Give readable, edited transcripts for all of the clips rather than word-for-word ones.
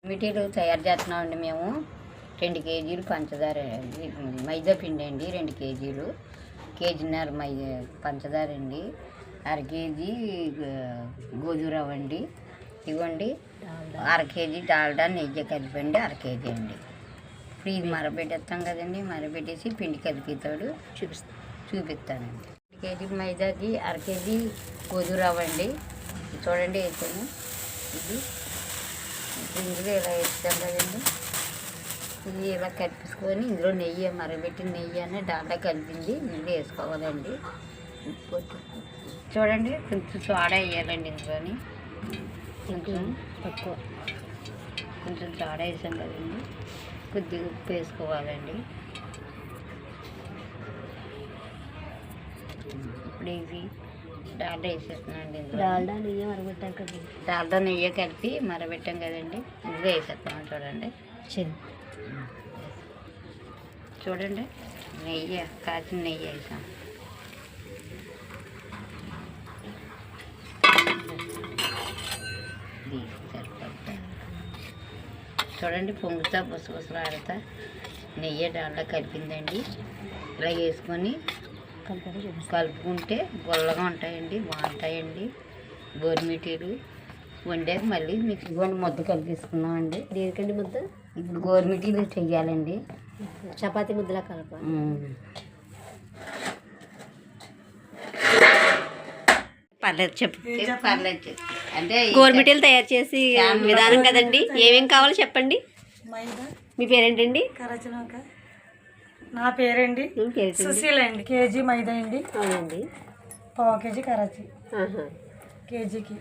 మిఠాయిలు తయారు చేస్తున్నామండి మేము. 2 కేజీలు పంచదార మైదా పిండి అండి, 2 కేజీలు, కేజీన్నర పంచదార అండి, 1/2 కేజీ గోధుమ రవ్వ అండి, ఇవ్వండి 1/2 కేజీ డాల్డా నెయ్యి కలిపండి, 1/2 కేజీ అండి. ఇప్పుడు ఇది మరబెట్టేస్తాం కదండి, మరబెట్టేసి పిండి కలిపితాడు చూపిస్తానండి. 1 కేజీ మైదాకి 1/2 కేజీ గోధుమ రవ్వ అండి. చూడండి వేసాను. ఇది ఇందులో ఇలా వేస్తాం కదండి, ఇది ఇలా కలిపించుకొని ఇందులో నెయ్యి మరబెట్టిన నెయ్యి అని డాల్డా కలిపింది ఇందులో వేసుకోవాలండి. చూడండి కొంచెం సోడా వేయాలండి ఇందులోని, కొంచెం తక్కువ, కొంచెం సోడా వేసాం కదండి, కొద్దిగా ఉప్పు వేసుకోవాలండి. ఇప్పుడు ఇది డాల్డా వేసేస్తున్నాండి, డాల్డా నెయ్యి మరబెట్టాం కదండి, డాల్డా నెయ్యి కలిపి మరబెట్టాం కదండి, ఇందులో వేసేస్తున్నాం. చూడండి చూడండి నెయ్యి, కాచిన నెయ్యి వేసాం. చూడండి పొంగుతా బుసబుసలు ఆడుతా నెయ్యి డాల్డా కలిపిందండి. ఇలా వేసుకొని కలుపుకుంటే గుల్లగా ఉంటాయండి, బాగుంటాయండి గోరుమిటీలు. వండాక మళ్ళీ మీకు ఇవ్వండి ముద్ద కలిపిస్తున్నామండి. దేనికండి ముద్ద? ఇప్పుడు గోరుమిటీలు చెయ్యాలండి, చపాతీ ముద్దలా కలపాలి. పర్లేదు పర్లేదు అంటే గోరుమిటీలు తయారు చేసి విధానం కదండి. ఏమేం కావాలో చెప్పండి. మీ పేరేంటండి? కరచనక. నా పేరండి సుశీల అండి. కేజీ మైదా అండి. అవునండి. 1/4 కేజీ కరాచీ కేజీకి.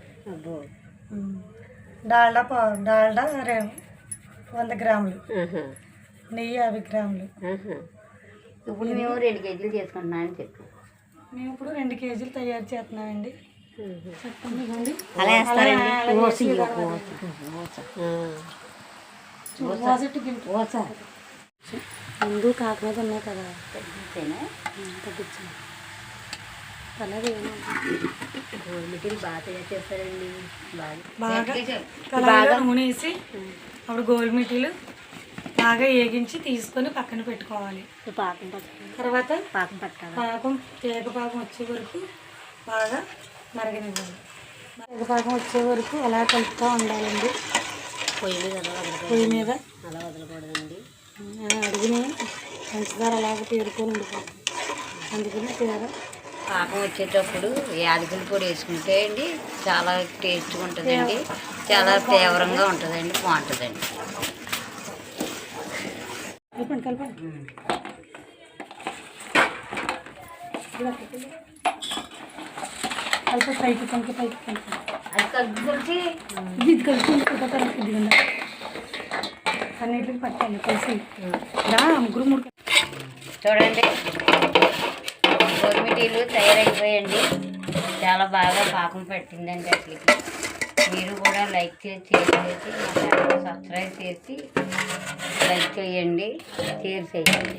డాల్డా 100 గ్రాములు, నెయ్యి 50 గ్రాములు. ఇప్పుడు మేము 2 కేజీలు చేసుకుంటున్నామని చెప్పి మేము ఇప్పుడు 2 కేజీలు తయారు చేస్తున్నామండి. చెప్పండి. అలా వేస్తారండి. ముందు కాకపోతే ఉన్నాయి కదా, తగ్గించాను. గోరుమిటీలు బాగా తయారు చేస్తారండి. బాగా నూనె వేసి అప్పుడు గోరుమిటీలు బాగా వేగించి తీసుకొని పక్కన పెట్టుకోవాలి. తర్వాత పాకం తేగపాకం వచ్చే వరకు బాగా మరగనివ్వాలి. తేగపాకం వచ్చే వరకు అలా కలుపుతూ ఉండాలండి. పొయ్యి మీద అలా వదలకూడదండి, అడిగిన పంచదార అలాగే పేరుకొని ఉండిపోతుంది. అందుకని తీర పాకం వచ్చేటప్పుడు యాలకుల పొడి వేసుకుంటే అండి చాలా టేస్ట్గా ఉంటుందండి, చాలా తీవ్రంగా ఉంటుందండి, బాగుంటుందండి. కలపండి కలపండి. కలిపి పైకి కనుక పైకి కలిపి అది కలిపి ఇది కలుపుకుంటే కొద్దిగా అన్నిటికి పట్టాలి కలిసి ముగ్గురు 3. చూడండి గోరుమిటీలు తయారైపోయండి, చాలా బాగా పాకం పెట్టిందండి. అట్లకి మీరు కూడా లైక్ చేసి షేర్ చేసి మా ఛానల్ సబ్స్క్రైబ్ చేసి లైక్ చేయండి, షేర్ చేయండి.